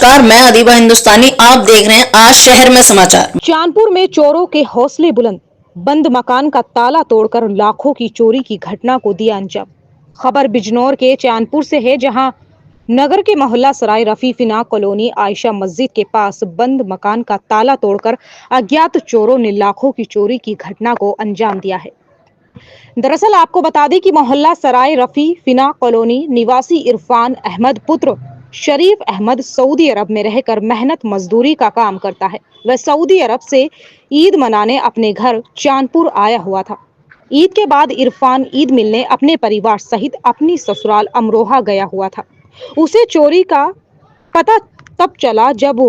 नमस्कार, मैं अदीबा हिंदुस्तानी। आप देख रहे हैं आज शहर में समाचार। चांदपुर में चोरों के हौसले बुलंद, बंद मकान का ताला तोड़कर लाखों की चोरी की घटना को दिया अंजाम। खबर बिजनौर के चांदपुर से है, जहां नगर के मोहल्ला सराय रफी फिना कॉलोनी आयशा मस्जिद के पास बंद मकान का ताला तोड़कर अज्ञात चोरों ने लाखों की चोरी की घटना को अंजाम दिया है। दरअसल आपको बता दें कि मोहल्ला सराय रफी फिना कॉलोनी निवासी इरफान अहमद पुत्र शरीफ अहमद सऊदी अरब में रहकर मेहनत मजदूरी का काम करता है। वह सऊदी अरब से ईद मनाने अपने घर चांदपुर आया हुआ था। ईद के बाद इरफान ईद मिलने अपने परिवार सहित अपनी ससुराल अमरोहा गया हुआ था। उसे चोरी का पता तब चला जब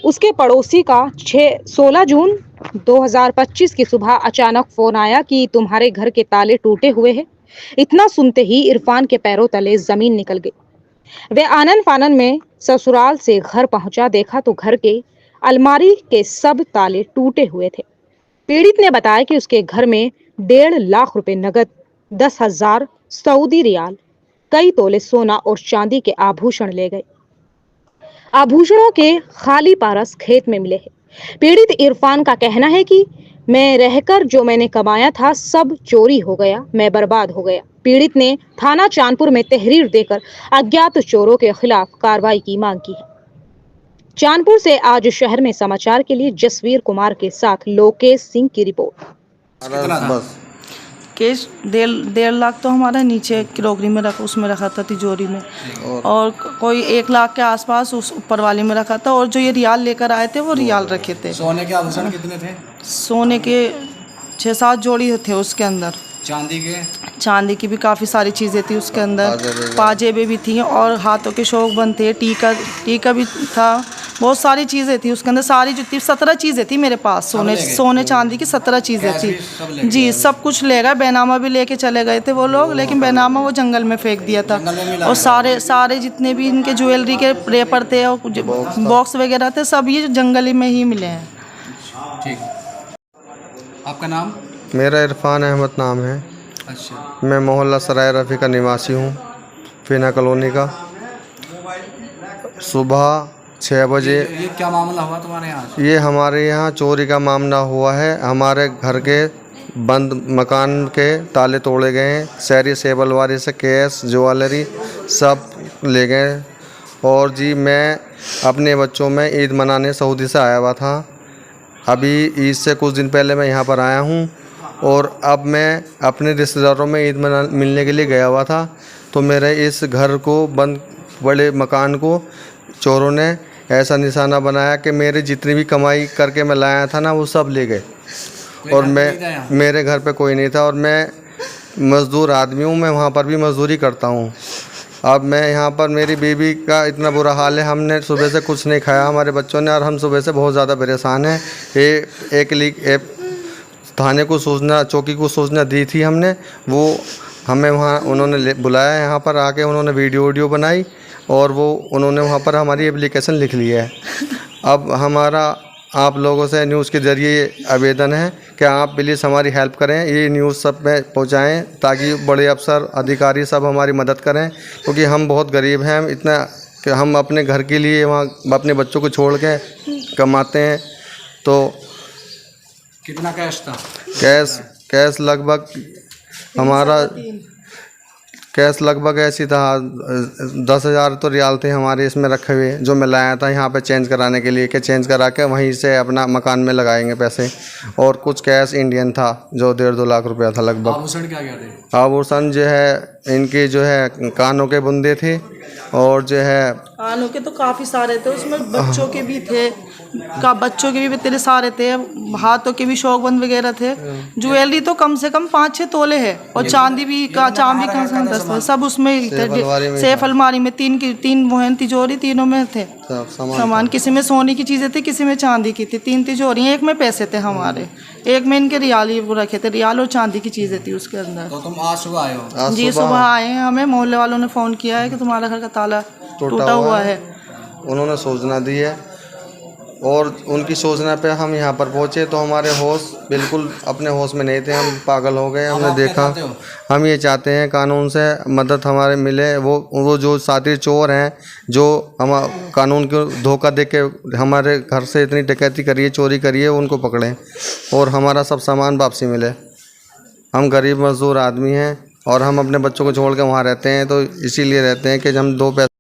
उसके पड़ोसी का 16 जून 2025 की सुबह अचानक फोन आया कि तुम्हारे घर के ताले टूटे हुए हैं। इतना सुनते ही इरफान के पैरों तले जमीन निकल गई। वे आनन फानन में ससुराल से घर पहुंचा, देखा तो घर के अलमारी के सब ताले टूटे हुए थे। पीड़ित ने बताया कि उसके घर में 1.5 लाख रुपए नगद, 10,000 सऊदी रियाल, कई तोले सोना और चांदी के आभूषण ले गए। आभूषणों के खाली पारस खेत में मिले हैं। पीड़ित इरफान का कहना है कि मैं रहकर जो मैंने कमाया था सब चोरी हो गया, मैं बर्बाद हो गया। पीड़ित ने थाना चांदपुर में तहरीर देकर अज्ञात चोरों के खिलाफ कार्रवाई की मांग की है। चांदपुर से आज शहर में समाचार के लिए जसवीर कुमार के साथ लोकेश सिंह की रिपोर्ट। बस केस 1.5 लाख तो हमारा नीचे क्रोकरी में रखा, उसमें रखा था तिजोरी में, और कोई 1 लाख के आसपास उस ऊपर वाली में रखा था। और जो ये रियाल लेकर आए थे वो रियाल रखे थे। सोने के आभूषण कितने थे? सोने के 6-7 जोड़ी थे उसके अंदर। चांदी की भी काफ़ी सारी चीज़ें थी उसके अंदर, पाजेबें भी थी और हाथों के शौकबंद थे, टीका भी था। बहुत सारी चीज़ें थी उसके अंदर, सारी जितनी 17 चीज़ें थी मेरे पास, सोने चांदी की 17 चीज़ें थी जी। सब कुछ ले गए, बैनामा भी लेके चले गए थे वो लोग, लेकिन बैनामा वो जंगल में फेंक दिया था। और सारे जितने भी इनके ज्वेलरी के रेपर थे और बॉक्स वगैरह थे, सब ये जंगल में ही मिले हैं। ठीक। आपका नाम? मेरा इरफान अहमद नाम है। अच्छा। मैं मोहल्ला सराय रफ़ी का निवासी हूँ, फिना कॉलोनी का। सुबह 6 बजे ये क्या मामला हुआ तुम्हारे यहाँ? ये हमारे यहाँ चोरी का मामला हुआ है। हमारे घर के बंद मकान के ताले तोड़े गए हैं। शहरी सेबलवारी से कैश, ज्वेलरी सब ले गए। और जी मैं अपने बच्चों में ईद मनाने सऊदी से आया हुआ था। अभी ईद से कुछ दिन पहले मैं यहाँ पर आया हूँ और अब मैं अपने रिश्तेदारों में ईद मिलने के लिए गया हुआ था। तो मेरे इस घर को बंद बड़े मकान को चोरों ने ऐसा निशाना बनाया कि मेरी जितनी भी कमाई करके मैं लाया था ना वो सब ले गए। और मेरे घर पे कोई नहीं था और मैं मज़दूर आदमी हूँ, मैं वहाँ पर भी मज़दूरी करता हूँ। अब मैं यहाँ पर, मेरी बीवी का इतना बुरा हाल है, हमने सुबह से कुछ नहीं खाया हमारे बच्चों ने, और हम सुबह से बहुत ज़्यादा परेशान हैं। एक थाने को सूचना, चौकी को सूचना दी थी हमने, वो हमें वहाँ उन्होंने बुलाया, यहाँ पर आके उन्होंने वीडियो बनाई और वो उन्होंने वहाँ पर हमारी एप्लीकेशन लिख ली है। अब हमारा आप लोगों से न्यूज़ के ज़रिए आवेदन है कि आप प्लीज़ हमारी हेल्प करें, ये न्यूज़ सब में पहुँचाएँ ताकि बड़े अफसर अधिकारी सब हमारी मदद करें, क्योंकि हम बहुत गरीब हैं। हम इतना कि हम अपने घर के लिए वहाँ अपने बच्चों को छोड़ के कमाते हैं। तो कितना कैश था? कैश लगभग हमारा कैश लगभग ऐसी था 10,000 तो रियाल थे हमारे इसमें रखे हुए, जो मैं लाया था यहाँ पे चेंज कराने के लिए, कि चेंज करा के वहीं से अपना मकान में लगाएंगे पैसे। और कुछ कैश इंडियन था जो 1.5-2 लाख रुपया था लगभग। आभूषण क्या थे? आभूषण जो है इनके जो है कानों के बुंदे थे, और जो है कानों के तो काफ़ी सारे थे, उसमें बच्चों के भी थे, बच्चों के भी तेरे सारे थे, हाथों के भी शौकबंद वगैरह थे। ज्वेलरी तो कम से कम 5-6 तोले है, और चांदी कम से कम 10 सब उसमें थे। सेफ अलमारी में 3 मोहन तिजोरी, तीनों में थे सामान। किसी में सोने की चीज़ें थी, किसी में चांदी की थी। 3 तिजोरी, एक में पैसे थे हमारे, एक में इनके रियाल ही रखे थे, रियाल और चांदी की चीज़ें थी उसके अंदर। तो तुम आज सुबह आए हो? जी सुबह आए हैं। हमें मोहल्ले वालों ने फ़ोन किया है कि तुम्हारा घर का ताला टूटा हुआ है। उन्होंने सूचना दी है और उनकी सूचना पे हम यहाँ पर पहुँचे तो हमारे होश बिल्कुल अपने होश में नहीं थे, हम पागल हो गए। हमने देखा, हम ये चाहते हैं कानून से मदद हमारे मिले। वो जो शातिर चोर हैं जो हम कानून को धोखा दे के हमारे घर से इतनी डकैती करी है, चोरी करी है, उनको पकड़ें और हमारा सब सामान वापसी मिले। हम गरीब मजदूर आदमी हैं और हम अपने बच्चों को छोड़ के वहाँ रहते हैं, तो इसीलिए रहते हैं कि हम 2 पैसे